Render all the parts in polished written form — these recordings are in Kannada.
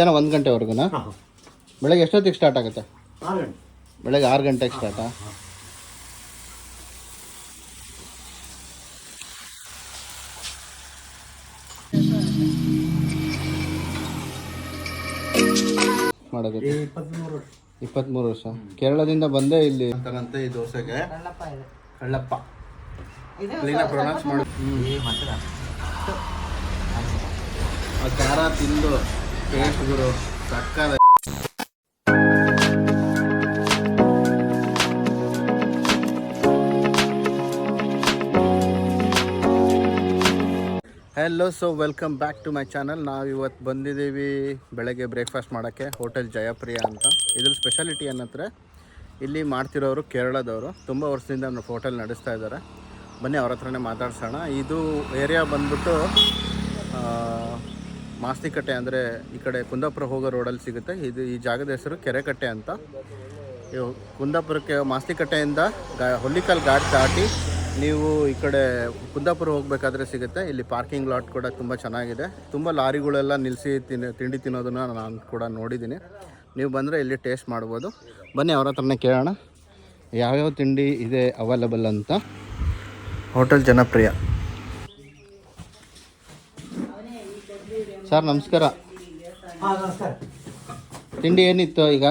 ಜನ 1 ಗಂಟೆವರೆಗುನಾ? ಬೆಳಗ್ಗೆ ಎಷ್ಟೊತ್ತಿಗೆ ಸ್ಟಾರ್ಟ್ ಆಗುತ್ತೆ? ಬೆಳಗ್ಗೆ 6 ಗಂಟೆಗೆ ಸ್ಟಾರ್ಟಾ? ಮಾಡೋದಕ್ಕೆ 23 ವರ್ಷ. ಕೇರಳದಿಂದ ಬಂದೇ ಇಲ್ಲಿ ಅಂತಂತೆ ಈ ದೋಸೆಗೆ ಕಳ್ಳಪ್ಪ ಕ್ಲೀನಾಗಿ ಪ್ರೊನೌನ್ಸ್ ಮಾಡಿ ಆ ಖಾರ ತಿಂದು ಟೇಸ್ಟ್ ಗುರು ಸಕ್ಕದ. Hello, so welcome back to my channel. ನಾವು ಇವತ್ತು ಬಂದಿದ್ದೀವಿ ಬೆಳಗ್ಗೆ ಬ್ರೇಕ್ಫಾಸ್ಟ್ ಮಾಡೋಕ್ಕೆ ಹೋಟೆಲ್ ಜಯಪ್ರಿಯ ಅಂತ. ಇದ್ರ ಸ್ಪೆಷಾಲಿಟಿ ಏನಂದರೆ ಇಲ್ಲಿ ಮಾಡ್ತಿರೋರು ಕೇರಳದವರು, ತುಂಬ ವರ್ಷದಿಂದ ನಮ್ಮ ಹೋಟೆಲ್ ನಡೆಸ್ತಾ ಇದ್ದಾರೆ. ಬನ್ನಿ ಅವ್ರ ಹತ್ರನೇ ಮಾತಾಡ್ಸೋಣ. ಇದು ಏರಿಯಾ ಬಂದ್ಬಿಟ್ಟು ಮಾಸ್ತಿಕಟ್ಟೆ, ಅಂದರೆ ಈ ಕಡೆ ಕುಂದಾಪುರ ಹೋಗೋ ರೋಡಲ್ಲಿ ಸಿಗುತ್ತೆ. ಈ ಜಾಗದ ಹೆಸರು ಕೆರೆಕಟ್ಟೆ ಅಂತ. ಕುಂದಾಪುರಕ್ಕೆ ಮಾಸ್ತಿಕಟ್ಟೆಯಿಂದ ಹೊಲ್ಲಿಕಲ್ ಘಾಟ್ ದಾಟಿ ನೀವು ಈ ಕಡೆ ಕುಂದಾಪುರ ಹೋಗಬೇಕಾದ್ರೆ ಸಿಗುತ್ತೆ. ಇಲ್ಲಿ ಪಾರ್ಕಿಂಗ್ ಲಾಟ್ ಕೂಡ ತುಂಬ ಚೆನ್ನಾಗಿದೆ. ತುಂಬ ಲಾರಿಗಳೆಲ್ಲ ನಿಲ್ಲಿಸಿ ತಿಂಡಿ ತಿನ್ನೋದನ್ನು ನಾನು ಕೂಡ ನೋಡಿದ್ದೀನಿ. ನೀವು ಬಂದರೆ ಇಲ್ಲಿ ಟೇಸ್ಟ್ ಮಾಡ್ಬೋದು. ಬನ್ನಿ ಅವ್ರ ಹತ್ರನೇ ಕೇಳೋಣ ಯಾವ್ಯಾವ ತಿಂಡಿ ಇದೆ ಅವೈಲಬಲ್ ಅಂತ. ಹೋಟೆಲ್ ಜನಪ್ರಿಯ. ಸರ್ ನಮಸ್ಕಾರ. ನಮಸ್ಕಾರ. ತಿಂಡಿ ಏನಿತ್ತು ಈಗ?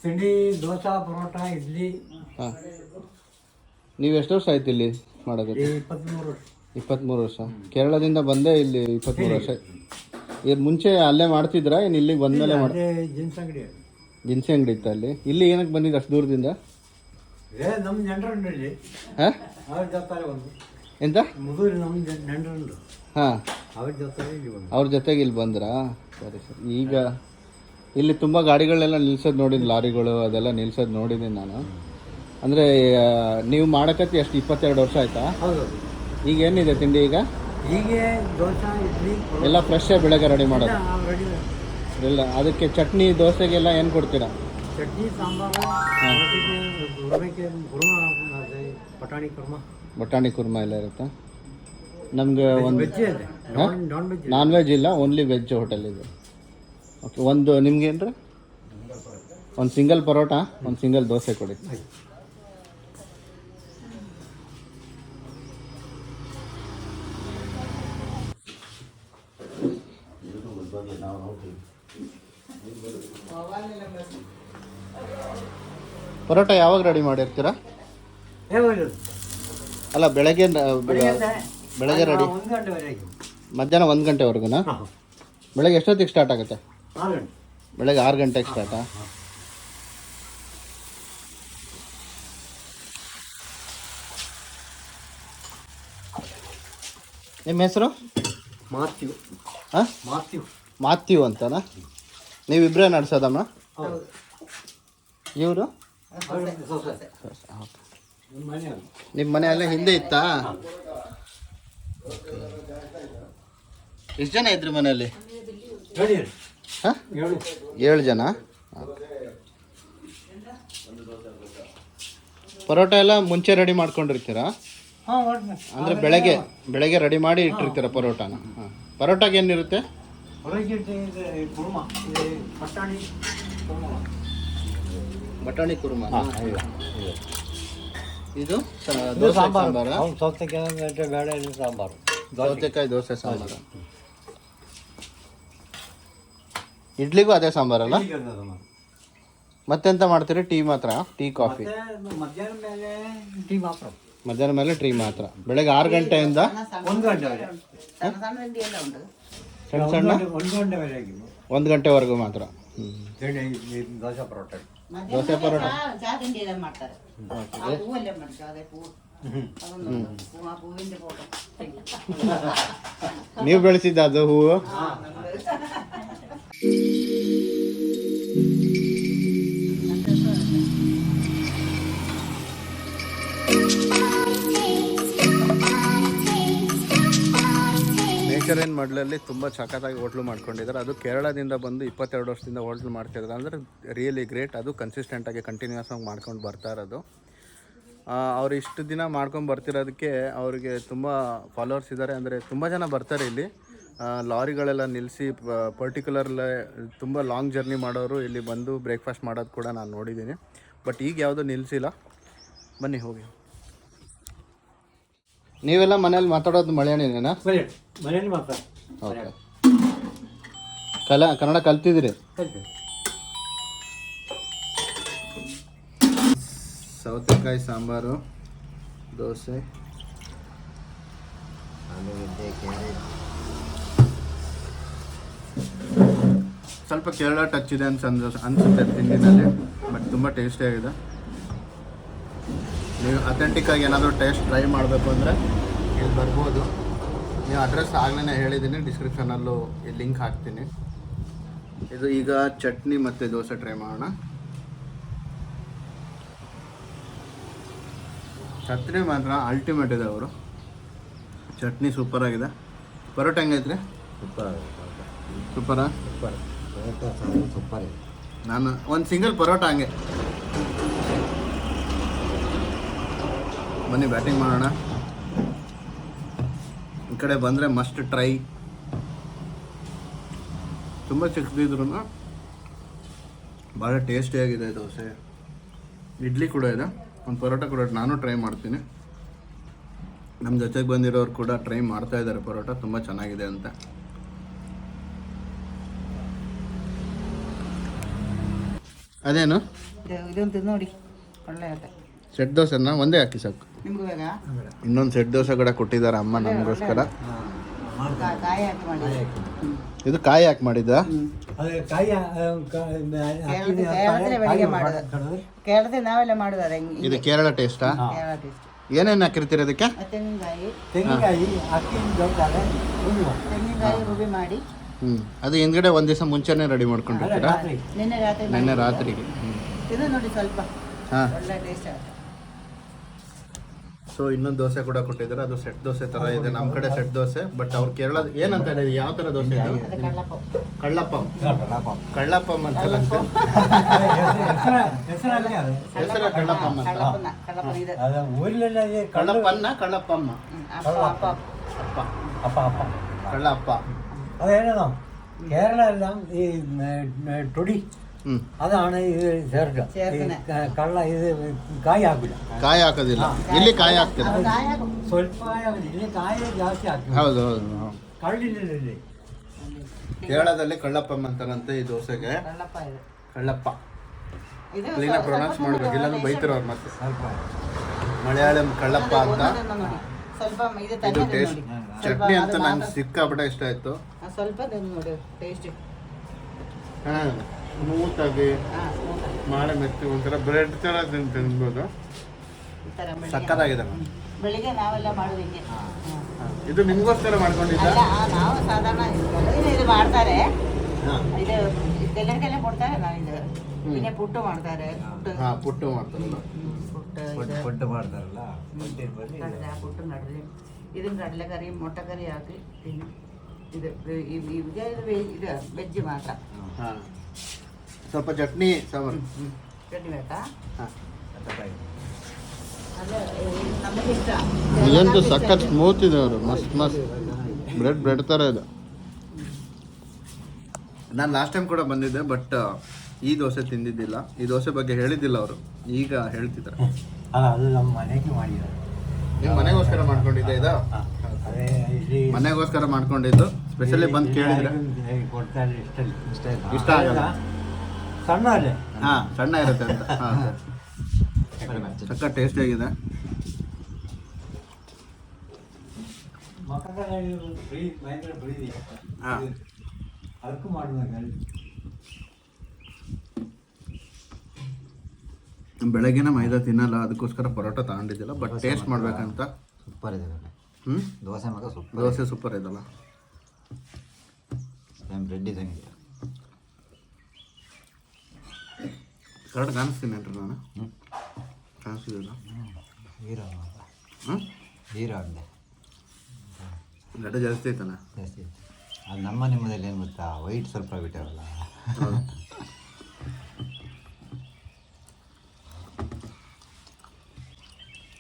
ತಿಂಡಿ ದೋಸೆ, ಪರೋಟ, ಇಡ್ಲಿ. ಹಾಂ, ನೀವು ಎಷ್ಟು ವರ್ಷ ಆಯ್ತು ಇಲ್ಲಿ ಮಾಡೋದು? 23 ವರ್ಷ. ಕೇರಳದಿಂದ ಬಂದೇ ಇಲ್ಲಿ 23 ವರ್ಷ. ಇದ್ರ ಮುಂಚೆ ಅಲ್ಲೇ ಮಾಡ್ತಿದ್ರಾ ಏನು ಇಲ್ಲಿಗೆ ಬಂದಮೇಲೆ ದಿನಸಿ ಅಂಗಡಿ ಇತ್ತು ಅಲ್ಲಿ? ಇಲ್ಲಿ ಏನಕ್ಕೆ ಬಂದಿದ್ದು ಅಷ್ಟು ದೂರದಿಂದ? ನಮ್ಮ ನೆಂಟರಲ್ಲಿ. ಹಾಂ, ಎಂತ? ಹಾಂ, ಅವ್ರ ಜೊತೆಗೆ ಇಲ್ಲಿ ಬಂದ್ರಾ? ಸರಿ ಸರಿ. ಈಗ ಇಲ್ಲಿ ತುಂಬ ಗಾಡಿಗಳೆಲ್ಲ ನಿಲ್ಸೋದು ನೋಡಿದ್ದೀನಿ, ಲಾರಿಗಳು ಅದೆಲ್ಲ ನಿಲ್ಸೋದು ನೋಡಿದ್ದೀನಿ ನಾನು. ಅಂದರೆ ನೀವು ಮಾಡೋಕತ್ತಿ ಎಷ್ಟು 22 ವರ್ಷ ಆಯಿತಾ? ಹೌದು. ಈಗ ಏನಿದೆ ತಿಂಡಿ ಈಗ? ದೋಸೆ, ಇಡ್ಲಿ ಎಲ್ಲ ಫ್ರೆಶ್ಶೇ ಬೆಳಗ್ಗೆ ರೆಡಿ ಮಾಡೋದು ಎಲ್ಲ? ಅದಕ್ಕೆ ಚಟ್ನಿ ದೋಸೆಗೆಲ್ಲ ಏನು ಕೊಡ್ತೀರಾ? ಚಟ್ನಿ, ಸಾಂಬಾರು, ಬಟಾಣಿ ಕುರ್ಮಾ ಎಲ್ಲ ಇರುತ್ತಾ? ನಮಗೆ ಒಂದು ವೆಜ್, ನಾನ್ ವೆಜ್ ಇಲ್ಲ, ಓನ್ಲಿ ವೆಜ್ ಹೋಟೆಲ್ ಇದೆ. ಓಕೆ, ಒಂದು ನಿಮ್ಗೇನ್ರಿ? ಒಂದು ಸಿಂಗಲ್ ಪರೋಟ, ಒಂದು ಸಿಂಗಲ್ ದೋಸೆ ಕೊಡಿ. ಪರೋಟ ಯಾವಾಗ ರೆಡಿ ಮಾಡಿರ್ತೀರಾ? ಅಲ್ಲ, ಬೆಳಗ್ಗೆ ರೆಡಿ, ಮಧ್ಯಾಹ್ನ 1 ಗಂಟೆವರೆಗುನಾ? ಬೆಳಗ್ಗೆ ಎಷ್ಟೊತ್ತಿಗೆ ಸ್ಟಾರ್ಟ್ ಆಗುತ್ತೆ? ಬೆಳಗ್ಗೆ 6 ಗಂಟೆಗೆ ಸ್ಟಾರ್ಟಾ? ನಿಮ್ಮ ಹೆಸರು? ಮಾತ್ಯು. ಹಾಂ, ಮಾತ್ಯು ಅಂತನಾ? ನೀವಿಬ್ಬರೇ ನಡೆಸೋದಮ್ಮ? ಇವರು ನಿಮ್ಮ ಮನೆ ಅಲ್ಲೇ ಹಿಂದೆ ಇತ್ತಾ? ಎಷ್ಟು ಜನ ಇದ್ರಿ ಮನೆಯಲ್ಲಿ? ಹಾಂ, 7 ಜನ. ಪರೋಟ ಎಲ್ಲ ಮುಂಚೆ ರೆಡಿ ಮಾಡ್ಕೊಂಡಿರ್ತೀರಾ? ಅಂದರೆ ಬೆಳಗ್ಗೆ ರೆಡಿ ಮಾಡಿ ಇಟ್ಟಿರ್ತೀರ ಪರೋಟಾನ? ಹಾಂ. ಪರೋಟಾಗೆ ಏನಿರುತ್ತೆ? ಬಟಾಣಿ ಕುರ್ಮಾ. ಇದು ದೋಸೆ ಸಾಂಬಾರು, ಸೌತೆಕಾಯಿ ದೋಸೆ ಸಾಂಬಾರು. ಇಡ್ಲಿಗೂ ಅದೇ ಸಾಂಬಾರಲ್ಲ? ಮತ್ತೆಂತ ಮಾಡ್ತೀರಿ? ಟೀ ಮಾತ್ರ? Tea, coffee? ಮಧ್ಯಾಹ್ನ ಮೇಲೆ ಟೀ ಮಾತ್ರ. ಬೆಳಗ್ಗೆ 6 ಗಂಟೆಯಿಂದ 1 ಗಂಟೆ ಸಣ್ಣ ಸಣ್ಣ 1 ಗಂಟೆವರೆಗೂ ಮಾತ್ರ. ದೋಸೆ ಪರೋಟ ನೀವು ಬೆಳೆಸಿದ್ದ ಅದು ಹೂವು? ನೇಚರ್ ಮಡ್ಲಲ್ಲಿ ತುಂಬ ಸಖತ್ತಾಗಿ ಹೋಟ್ಲು ಮಾಡ್ಕೊಂಡಿದ್ದಾರೆ. ಅದು ಕೇರಳದಿಂದ ಬಂದು 22 ವರ್ಷದಿಂದ ಹೋಟ್ಲು ಮಾಡ್ತಿರೋದು ಅಂದರೆ ರಿಯಲಿ ಗ್ರೇಟ್. ಅದು ಕನ್ಸಿಸ್ಟೆಂಟಾಗಿ ಕಂಟಿನ್ಯೂಸ್ ಆಗಿ ಮಾಡ್ಕೊಂಡು ಬರ್ತಾ ಇರೋದು. ಅವ್ರು ಇಷ್ಟು ದಿನ ಮಾಡ್ಕೊಂಡು ಬರ್ತಿರೋದಕ್ಕೆ ಅವ್ರಿಗೆ ತುಂಬ ಫಾಲೋವರ್ಸ್ ಇದ್ದಾರೆ. ಅಂದರೆ ತುಂಬ ಜನ ಬರ್ತಾರೆ ಇಲ್ಲಿ. ಲಾರಿಗಳೆಲ್ಲ ನಿಲ್ಲಿಸಿ ಪರ್ಟಿಕ್ಯುಲರ್ ತುಂಬ ಲಾಂಗ್ ಜರ್ನಿ ಮಾಡೋರು ಇಲ್ಲಿ ಬಂದು ಬ್ರೇಕ್ಫಾಸ್ಟ್ ಮಾಡೋದು ಕೂಡ ನಾನು ನೋಡಿದ್ದೀನಿ. ಬಟ್ ಈಗ ಯಾವುದೂ ನಿಲ್ಲಿಸಿಲ್ಲ. ಬನ್ನಿ ಹೋಗಿ. ನೀವೆಲ್ಲ ಮನೇಲಿ ಮಾತಾಡೋದು ಮಲಯಾಳಿನೇನಾ? ಮನೆಯಲ್ಲಿ ಮಾತ್ರ. ಓಕೆ. ಕನ್ನಡ ಕಲ್ತಿದ್ದೀರಿ? ಸೌತೆಕಾಯಿ ಸಾಂಬಾರು, ದೋಸೆ, ಸ್ವಲ್ಪ ಕೇರಳ ಟಚ್ ಇದೆ ಅನ್ಸುತ್ತೆ ತಿಂಡಿನಲ್ಲಿ. ಬಟ್ ತುಂಬ ಟೇಸ್ಟಿಯಾಗಿದೆ. ನೀವು ಅಥೆಂಟಿಕ್ಕಾಗಿ ಏನಾದರೂ ಟೇಸ್ಟ್ ಟ್ರೈ ಮಾಡಬೇಕು ಅಂದರೆ ಇಲ್ಲಿ ಬರ್ಬೋದು. ನೀವು ಅಡ್ರೆಸ್ ಆಗಲೇ ಹೇಳಿದ್ದೀನಿ, ಡಿಸ್ಕ್ರಿಪ್ಷನಲ್ಲೂ ಈ ಲಿಂಕ್ ಹಾಕ್ತೀನಿ. ಇದು ಈಗ ಚಟ್ನಿ ಮತ್ತು ದೋಸೆ ಟ್ರೈ ಮಾಡೋಣ. ಚಟ್ನಿ ಮಾತ್ರ ಅಲ್ಟಿಮೇಟ್ ಇದೆ ಅವರು. ಚಟ್ನಿ ಸೂಪರಾಗಿದೆ. ಪರೋಟ ಹೆಂಗೈತ್ರಿ? ಸೂಪರಾ? ಸೂಪರ್. ನಾನು ಒಂದು ಸಿಂಗಲ್ ಪರೋಟ ಹಂಗೆ. ಬನ್ನಿ ಬ್ಯಾಟಿಂಗ್ ಮಾಡೋಣ. ಈ ಕಡೆ ಬಂದರೆ ಮಸ್ಟ್ ಟ್ರೈ. ತುಂಬ ಚಿಕ್ಕದಿದ್ರು ಭಾಳ ಟೇಸ್ಟಿಯಾಗಿದೆ ದೋಸೆ. ಇಡ್ಲಿ ಕೂಡ ಇದೆ, ಒಂದು ಪರೋಟ ಕೂಡ ನಾನು ಟ್ರೈ ಮಾಡ್ತೀನಿ. ನಮ್ಮ ಜೊತೆಗೆ ಬಂದಿರೋರು ಕೂಡ ಟ್ರೈ ಮಾಡ್ತಾ ಇದ್ದಾರೆ ಪರೋಟ, ತುಂಬ ಚೆನ್ನಾಗಿದೆ ಅಂತ. ಅದೇನು ಇದೊಂದು ನೋಡಿ, ಒಳ್ಳೆ ಆಗುತ್ತೆ. ಸೆಟ್ ದೋಸೆನ ಒಂದೇ ಹಾಕಿ ಸಾಕು. ನಿಮ್ಗೆ ಬೇಕಾ? ಇನ್ನೊಂದು ಸೆಟ್ ದೋಸೆ ಕೂಡ ಕೊಟ್ಟಿದ್ದಾರೆ ಅಮ್ಮ ನಮಗೋಸ್ಕರ. ಕಾಯಿ ಹಾಕಿ ಮಾಡಿ. ಇದು ಕಾಯಿ ಹಾಕಿ ಮಾಡಿದ್ದ? ಕೇರಳದಲ್ಲಿ ಬೆಳಿಗ್ಗೆ ಮಾಡೋದು. ಕೇರಳದಲ್ಲಿ ನಾವೆಲ್ಲ ಮಾಡೋದು ಅದು. ಇದು ಕೇರಳ ಟೇಸ್ಟಾ? ಕೇರಳ ಟೇಸ್ಟ್. ಏನೇನು ಹಾಕಿರ್ತೀರಿ ಅದಕ್ಕೆ? ತೆಂಗಿನಕಾಯಿ ರುಬ್ಬಿ ಮಾಡಿ. ಅದು ಹಿಂದ್ಗಡೆ ಒಂದು ದಿವಸ ಮುಂಚೆನೇ ರೆಡಿ ಮಾಡ್ಕೊಂಡಿರ್ತೀರಾ? ನಿನ್ನೆ ರಾತ್ರಿಗೆ. ಇದು ನೋಡಿ ಸ್ವಲ್ಪ ಹಾಂ, ಒಳ್ಳೆ ಟೇಸ್ಟ್ ಆಗುತ್ತೆ. ಸೊ ಇನ್ನೊಂದು ದೋಸೆ ಕೂಡ ಕೊಟ್ಟಿದ್ದಾರೆ. ಅದು ಸೆಟ್ ದೋಸೆ ಥರ ಇದೆ. ನಮ್ಮ ಕಡೆ ಸೆಟ್ ದೋಸೆ, ಬಟ್ ಅವ್ರು ಕೇರಳದ ಏನಂತ ಹೇಳಿದ್ರು? ಯಾವ ಥರ ದೋಸೆ ಇದು? ಕಳ್ಳಪ್ಪಂ. ಕಳ್ಳಪ್ಪಂ ಅಂತ ಹೆಸರು ಕಳ್ಳಪ್ಪಂ ಅಂತ. ಕಳ್ಳಪ್ಪನ್ನ ಕಳ್ಳಪ್ಪಮ್ಮ ಕಳ್ಳಪ್ಪ. അതേതാ കേരള എല്ലാം ഈ ടൊടി അതാണ് ഇത് ചേർക്കുക. കള്ള ഇത് കായ് ಹಾಕಿಲ್ಲ. ಕಾಯಿ ಹಾಕೋದಿಲ್ಲ ಇಲ್ಲಿ. ಕಾಯಿ ಹಾಕ್ತೀರ? ಸ್ವಲ್ಪ ಇಲ್ಲಿ ಕಾಯಿ ಜಾಸ್ತಿ ಹಾಕಿ. ಹೌದು ಹೌದು. ಕಳ್ಳಿನಲ್ಲಿ ಕೇರಳದಲ್ಲಿ ಕಳ್ಳಪ್ಪಂ ಅಂತಾರಂತೆ ಈ ದೋಸೆಗೆ. ಕಳ್ಳಪ್ಪ ಕ್ಲೀನಾಗಿ ಪ್ರೊನೌನ್ಸ್ ಮಾಡ್ಬೇಕು, ಇಲ್ಲಾಂದ್ರೆ ಬೈತಿರೋರು ಮತ್ತೆ. ಮಲಯಾಳಂ ಕಳ್ಳಪ್ಪ ಅಂತ. ಇದು ಟೇಸ್ಟ್. ಚಟ್ನಿ ಅಂತ ನಂಗೆ ಸಿಕ್ಕಾಪಟ್ಟೆ ಇಷ್ಟ ಆಯ್ತು. ಸ್ವಲ್ಪ ನೋಡಿ ಟೇಸ್ಟ್. ಹಾಂ, ಸ್ಮೂತಾಗಿ ಮಾಡಿ ಮೆತ್ತಿ ಒಂಥರ ಬ್ರೆಡ್ ಥರ ತಿನ್ಬೋದು. ಸಕ್ಕತ್ತಾಗಿದೆ. ಬೆಳಿಗ್ಗೆ ನಾವೆಲ್ಲ ಮಾಡೋದು ಹಿಂಗೆ. ಇದು ನಿಮಗೋಸ್ಕರ ಮಾಡ್ಕೊಂಡಿದ್ದ? ನಾವು ಸಾಧಾರಣ ಇದು ಮಾಡ್ತಾರೆ. ಇದು ಎಲ್ಲರಿಗೆಲ್ಲ ಕೊಡ್ತಾರೆ. ನಾವು ಇದು പിന്നെ പുട്ട് ಮಾಡ್ತಾರೆ. ಪುಟ್ಟು ಮಾಡ್ತಾರಲ್ಲ. ಪುಟ್ಟು ಮಾಡ್ತಾರಲ್ಲ. പുട്ടും കടലയും ഇതും കടലക്കറി മുട്ടക്കറി ആക്കി തിന്നും. ഇത് ഇത് വെജ് മാത്രം. ಹಾಂ, ಸ್ವಲ್ಪ ಚಟ್ನಿ ಸಾಂಬಾರು ಚಟ್ನಿ ಬೇಕಾ? ಹಾಂ. ಅದು ನಮಗೆ ಇಷ್ಟ. ಇದಂತೂ ಸಖತ್ ಸ್ಮೂತ್ ಇದೆ ಅವರು. ಮಸ್ತ್ ಮಸ್ತ್ ಬ್ರೆಡ್ ಥರ ಇದೆ. ನಾನು ಲಾಸ್ಟ್ ಟೈಮ್ ಕೂಡ ಬಂದಿದ್ದೆ, ಬಟ್ ಈ ದೋಸೆ ತಿಂದಿದ್ದಿಲ್ಲ. ಈ ದೋಸೆ ಬಗ್ಗೆ ಹೇಳಿದ್ದಿಲ್ಲ ಅವರು, ಈಗ ಹೇಳ್ತಿದ್ದಾರೆ. ಅದು ನಮ್ಮ ಮನೆಗೆ ಮಾಡಿದ್ದಾರೆ. ನಿಮ್ಮ ಮನೆಗೋಸ್ಕರ ಮಾಡ್ಕೊಂಡಿದ್ದೆ ಇದು? ಅದೇ ಇಲ್ಲಿ ಮನೆಗೋಸ್ಕರ ಮಾಡ್ಕೊಂಡಿದ್ದು. ಸ್ಪೆಷಲಿ ಬಂದು ಕೇಳಿದ್ರೆ ಕೊಡ್ತಾರೆ. ಇಷ್ಟ ಆಗಲ್ಲ. ಸಣ್ಣ ಅಲ್ಲೇ. ಹಾಂ, ಸಣ್ಣ ಇರುತ್ತೆ ಅಂತ. ಹಾಂ, ಸಕ್ಕ ಟೇಸ್ಟಿಯಾಗಿದೆ. ಮಕ್ಕಳು ಭಯಂಕರ ಪ್ರೀತಿ. ಹಾಂ, ಅದಕ್ಕೂ ಮಾಡಬೇಕು. ಬೆಳಗ್ಗೆನ ಮೈದಾ ತಿನ್ನಲ್ಲ, ಅದಕ್ಕೋಸ್ಕರ ಪರೋಟ ತಗೊಂಡಿದ್ದಿಲ್ಲ. ಬಟ್ ಟೇಸ್ಟ್ ಮಾಡ್ಬೇಕಂತ. ಸೂಪರ್ ಇದೆ. ದೋಸೆ ಮಗ ಸೂಪರ್. ದೋಸೆ ಸೂಪರ್ ಇದಲ್ಲ. ಬ್ರೆಡ್ ಇದ್ದಂಗೆ. ಕರೆಕ್ಟ್ ಕಾಣಿಸ್ತೀನಿ ಅನ್ರಿ ನಾನು? ಕಾಣಿಸ್ತಿಲ್ಲ. ಹೀರೋ ಹ್ಞೂ, ಹೀರೋ ಅಂದೆ. ಗಡ್ಡೆ ಜಾಸ್ತಿ ಐತಲ್ಲ. ಜಾಸ್ತಿ. ಅದು ನಮ್ಮ ನಿಮ್ಮದಲ್ಲಿ ಏನು ಗೊತ್ತಾ, ವೈಟ್ ಸ್ವಲ್ಪ ಬಿಟ್ಟಾವಲ್ಲ.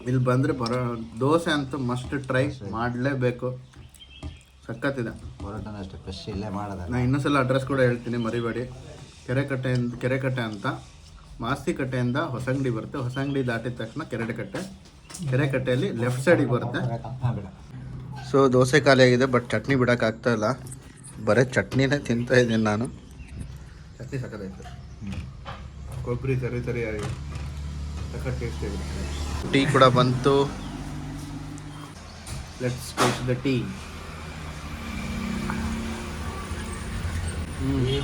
ಇಲ್ಲಿ ಬಂದರೆ ದೋಸೆ ಅಂತೂ ಮಸ್ಟ್ ಟ್ರೈ ಮಾಡಲೇಬೇಕು. ಸಖತ್ತಿದೆ. ಪರೋಟನ ಅಷ್ಟೇ ಫ್ರೆಶ್ ಇಲ್ಲೇ ಮಾಡೋದಲ್ಲ. ನಾನು ಇನ್ನೊಂದ್ಸಲ ಅಡ್ರೆಸ್ ಕೂಡ ಹೇಳ್ತೀನಿ, ಮರಿಬೇಡಿ. ಕೆರೆಕಟ್ಟೆ ಅಂತ ಮಾಸ್ತಿಕಟ್ಟೆಯಿಂದ ಹೊಸಂಗಡಿ ಬರುತ್ತೆ. ಹೊಸಂಗಡಿ ದಾಟಿದ ತಕ್ಷಣ ಕೆರೆಕಟ್ಟೆಯಲ್ಲಿ ಲೆಫ್ಟ್ ಸೈಡಿಗೆ ಬರುತ್ತೆ. ಹಾಂ ಬೇಡ. ಸೊ ದೋಸೆ ಖಾಲಿಯಾಗಿದೆ, ಬಟ್ ಚಟ್ನಿ ಬಿಡೋಕ್ಕಾಗ್ತಾಯಿಲ್ಲ. ಬರೀ ಚಟ್ನಿನೇ ತಿಂತಾ ಇದ್ದೀನಿ ನಾನು. ಚಟ್ನಿ ಸಖತ್ತಾಯ್ತು, ಕೊಬ್ಬರಿ ಸರಿಯಾಗಿ ಸಖತ್ ಟೇಸ್ಟ್ ಇದೆ. ಟೀ ಕೂಡ ಬಂತು. Let's taste the tea.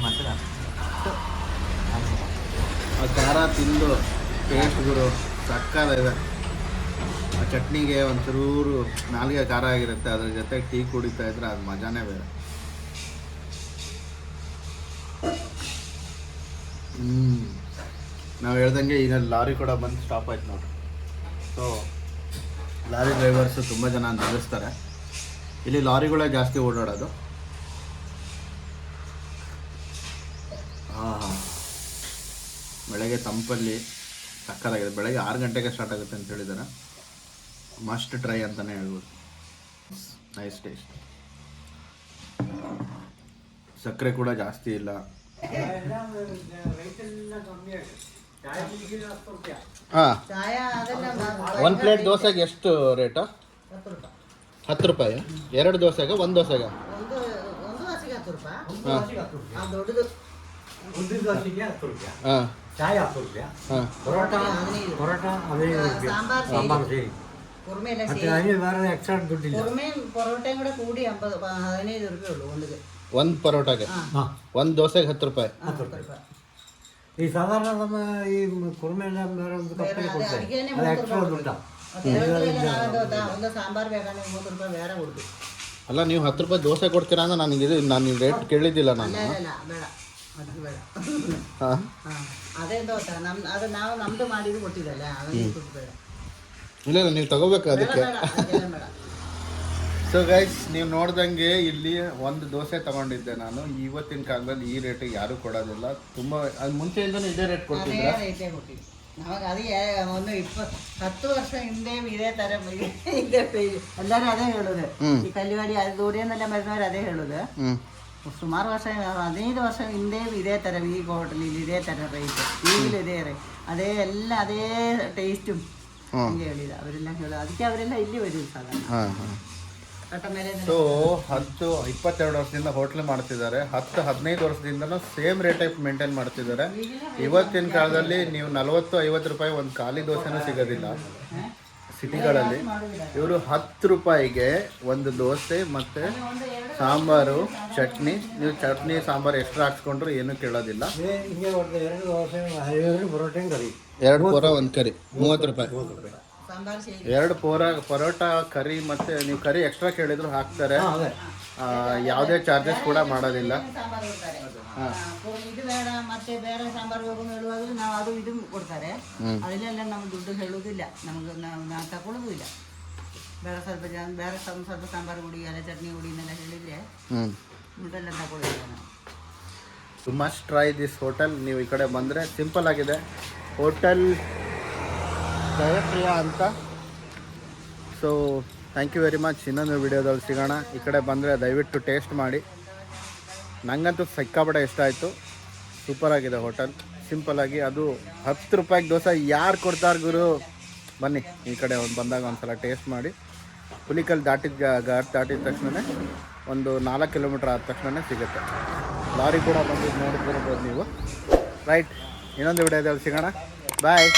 ಮಾತ್ರ ಆ ಖಾರ ತಿಂದು ಟೇಸ್ಟ್ ಗುರು ಸಕ್ಕತ್ತಾಗಿದೆ. ಆ ಚಟ್ನಿಗೆ ಒಂಚೂರು ನಾಲ್ಗೆ ಖಾರ ಆಗಿರುತ್ತೆ, ಅದ್ರ ಜೊತೆ ಟೀ ಕುಡಿತಾ ಇದ್ರೆ ಅದು ಮಜಾನೇ ಬೇರೆ. ನಾವು ಹೇಳ್ದಂಗೆ ಈಗ ಲಾರಿ ಕೂಡ ಬಂದು ಸ್ಟಾಪ್ ಆಯ್ತು ನೋಡಿ. ಸೊ ಲಾರಿ ಡ್ರೈವರ್ಸು ತುಂಬ ಜನ ನಿಲ್ಲಿಸ್ತಾರೆ. ಇಲ್ಲಿ ಲಾರಿಗಳೇ ಜಾಸ್ತಿ ಓಡಾಡೋದು. ಹಾಂ, ಬೆಳಗ್ಗೆ ತಂಪಲ್ಲಿ ಸಕ್ಕತ್ತಾಗಿದೆ. ಬೆಳಗ್ಗೆ 6 ಗಂಟೆಗೆ ಸ್ಟಾರ್ಟ್ ಆಗುತ್ತೆ ಅಂತ ಹೇಳಿದ್ದಾರೆ. ಮಸ್ಟ್ ಟ್ರೈ ಅಂತಲೇ ಹೇಳ್ಬೋದು. Nice taste. ಸಕ್ಕರೆ ಕೂಡ ಜಾಸ್ತಿ ಇಲ್ಲ. ಹಾಂ, ಚಾಯ ಅದೆಲ್ಲ ಒಂದು ಪ್ಲೇಟ್ ದೋಸೆಗೆ ಎಷ್ಟು ರೇಟು? 10 ರೂಪಾಯಿ. 2 ದೋಸೆಗೆ 1 ದೋಸೆಗೆ? ಒಂದು ಹಸಿಗೆ 10 ರೂಪಾಯಿ. ಹಾಂ, ಆ ದೊಡ್ಡದು ಒಂದು ದೋಸೆಗೆ 10 ರೂಪಾಯಿ, ಹಾಂ, ಚಾಯ್ 10 ರೂಪಾಯಿ, ಹಾಂ, ಪರೋಟ 15 ರೂಪಾಯಿ, ಸಾಂಬಾರು ಸೇರಿ. ಕುರ್ಮೆ ಎಲ್ಲ ಮತ್ತೆ ಸೇರಿ ಅಲ್ಲಿ ಬೇರೆ ಎಕ್ಸ್ಟ್ರಾ ದುಡ್ಡಿಲ್ಲ. ಕುರ್ಮೆ ಪರೋಟೆ ಕೂಡ ಕೂಡಿ 15 ರೂಪಾಯಿ ಉಳ್ಳು ಒಂದಿಗೆ. ಒಂದು ಪರೋಟಾಗೆ. ಹಾಂ, 1 ದೋಸೆಗೆ 10 ರೂಪಾಯಿ. 10 ರೂಪಾಯಿ. ಈ ಸಾಧಾರಣ ನಮ್ಮ ಈ ಕುರ್ಮೆ ಎಲ್ಲ ಬೇರೆ ಒಂದು ಕಪ್ಪಲ್ಲಿ ಕೊಡ್ತಾರೆ, ಅಡಿಗೆನೆ ಅದು ಎಕ್ಸ್ಟ್ರಾ ದುಡ್ಡ. ಒಂದು ಸಾಂಬಾರು ಬೇಕಾದ್ರೆ 30 ರೂಪಾಯಿ ಬೇರೆ ಕೊಡ್ತೀವಿ. ಅಲ್ಲ, ನೀವು 10 ರೂಪಾಯಿ ದೋಸೆ ಕೊಡ್ತೀರಾ ಅಂದ್ರೆ ನಾನು ರೇಟ್ ಕೇಳಿದ್ದಿಲ್ಲ ನಾನು. ಇಲ್ಲ ಬೇಡ, ಅದಕ್ಕೆ ಬೇಡ. ಹಾಂ, ಹಾಂ, ಅದೇ ದೋಸೆ ಅದು ನಾವು ನಮ್ದು ಮಾಡಿದ್ದು ಕೊಟ್ಟಿದ್ದಲ್ಲ, ಅದನ್ನು ಕೊಟ್ಟು ಬೇಡ. ಇಲ್ಲ ನೀವು ತಗೋಬೇಕು ಅದಕ್ಕೆ. ಅದೆಲ್ಲ ಬೇಡ. ಸೊ ಗೈಸ್, ನೀವು ನೋಡ್ದಂಗೆ ಇಲ್ಲಿ ಒಂದು ದೋಸೆ ತಗೊಂಡಿದ್ದೆ ನಾನು. ಇವತ್ತಿನ ಕಾಲದಲ್ಲಿ ಈ ರೇಟಿಗೆ ಯಾರೂ ಕೊಡೋದಿಲ್ಲ. ತುಂಬ ಅದು ಮುಂಚೆಯಿಂದನೂ ಇದೇ ರೇಟ್ ಅದೇ ಕೊಡ್ತಿದ್ರ. ರೈತೆ ಕೊಟ್ಟಿದ್ದು ನಮಗೆ. ಅದಕ್ಕೆ ಒಂದು 10 ವರ್ಷ ಹಿಂದೆ ಇದೇ ಥರ ಇದೆ. ಎಲ್ಲರೂ ಅದೇ ಹೇಳೋದು. ಈ ಕಲ್ಲಿವಾಡಿ ಅದು ದೂರಿಯನ್ನೆಲ್ಲ ಮರಿದವರು ಅದೇ ಹೇಳೋದು. ಸುಮಾರು ವರ್ಷ 15 ವರ್ಷ ಹಿಂದೆ ಇದೇ ಥರ ಈ ಹೋಟೆಲ್ ಇದೇ ಥರ ರೈಟ್, ಈಗಲೂ ಇದೇ ರೈಟ್, ಅದೇ ಎಲ್ಲ ಅದೇ ಟೇಸ್ಟು ಹಂಗೆ ಹೇಳಿದ ಅವರೆಲ್ಲ ಹೇಳೋದು. ಅದಕ್ಕೆ ಅವರೆಲ್ಲ ಇಲ್ಲಿ ಬರೋದು ಸಾಧಾರಣ. ಹಾಂ ಹಾಂ. ಕಟ್ಟ ಮೇಲೆ ಸೊ 22 ವರ್ಷದಿಂದ ಹೋಟ್ಲ್ ಮಾಡ್ತಿದ್ದಾರೆ. 15 ವರ್ಷದಿಂದನೂ ಸೇಮ್ ರೇಟ್ ಮೇಂಟೈನ್ ಮಾಡ್ತಿದ್ದಾರೆ. ಇವತ್ತಿನ ಕಾಲದಲ್ಲಿ ನೀವು 40-50 ರೂಪಾಯಿ ಒಂದು ಖಾಲಿ ದೋಸೆನೂ ಸಿಗೋದಿಲ್ಲ ಸಿಟಿಗಳಲ್ಲಿ. ಇವರು 10 ರೂಪಾಯಿಗೆ ಒಂದು ದೋಸೆ ಮತ್ತು ಸಾಂಬಾರು, ಚಟ್ನಿ. ನೀವು ಚಟ್ನಿ ಸಾಂಬಾರು ಎಕ್ಸ್ಟ್ರಾ ಹಾಕ್ಸ್ಕೊಂಡ್ರು ಏನೂ ಕೇಳೋದಿಲ್ಲ. ಹಿಂಗೆ ಹೊಡೆದ 2 ದೋಸೆ 5 ಪರೋಟೆ ಕರಿ, 2 ಪೋರ 1 ಕರಿ 30 ರೂಪಾಯಿ. ಸಾಂಬಾರು ಸೇರಿ 2 ಪರೋಟ ಕರಿ, ಮತ್ತು ನೀವು ಕರಿ ಎಕ್ಸ್ಟ್ರಾ ಕೇಳಿದ್ರು ಹಾಕ್ತಾರೆ. ಅದೇ ಯಾವುದೇ ಚಾರ್ಜಸ್ ಕೂಡ ಮಾಡೋದಿಲ್ಲ. ಸಾಂಬಾರು ಕೊಡ್ತಾರೆ. ಇದು ಬೇಡ ಮತ್ತೆ ಬೇರೆ ಸಾಂಬಾರು ಬೇಕು ಹೇಳುವಾಗಲೂ ನಾವು ಅದು ಇದು ಕೊಡ್ತಾರೆ. ಅದನ್ನೆಲ್ಲ ನಮ್ಮ ದುಡ್ಡು ಹೇಳುವುದಿಲ್ಲ, ನಮ್ಗೆ ನಾವು ತಗೊಳ್ಳೋದು ಇಲ್ಲ. ಬೇರೆ ಸ್ವಲ್ಪ ಜನ ಬೇರೆ ಸ್ವಲ್ಪ ಸಾಂಬಾರು ಹುಡಿ ಎಲ್ಲ ಚಟ್ನಿ ಹುಡಿನೆಲ್ಲ ಹೇಳಿದರೆ ದುಡ್ಡೆಲ್ಲ ತಗೊಳ್ಳೋದಿಲ್ಲ ನಾವು. Must try this hotel. ನೀವು ಈ ಕಡೆ ಬಂದರೆ ಸಿಂಪಲ್ ಆಗಿದೆ. ಹೋಟೆಲ್ ಜಯಪ್ರಿಯ ಅಂತ. So thank you very much. ಇನ್ನೊಂದು ವಿಡಿಯೋದಲ್ಲಿ ಸಿಗೋಣ. ಈ ಕಡೆ ಬಂದರೆ ದಯವಿಟ್ಟು ಟೇಸ್ಟ್ ಮಾಡಿ. ನನಗಂತೂ ಸಿಕ್ಕಾಪಟ್ಟೆ ಇಷ್ಟ ಆಯಿತು. ಸೂಪರಾಗಿದೆ ಹೋಟೆಲ್. ಸಿಂಪಲ್ಲಾಗಿ, ಅದು 10 ರೂಪಾಯಿಗೆ ದೋಸೆ ಯಾರು ಕೊಡ್ತಾರೆ ಗುರು? ಬನ್ನಿ ಈ ಕಡೆ ಬಂದಾಗ ಒಂದು ಸಲ ಟೇಸ್ಟ್ ಮಾಡಿ. ಹುಲಿಕಲ್ ಘಾಟ್ ದಾಟಿದ ತಕ್ಷಣ ಒಂದು 4 ಕಿಲೋಮೀಟ್ರ್ ಆದ ತಕ್ಷಣ ಸಿಗುತ್ತೆ. ಲಾರಿ ಕೂಡ ಬಂದು ನೋಡ್ತಿರ್ಬೋದು ನೀವು. ರೈಟ್, ಇನ್ನೊಂದು ವಿಡಿಯೋದಲ್ಲಿ ಸಿಗೋಣ. ಬಾಯ್.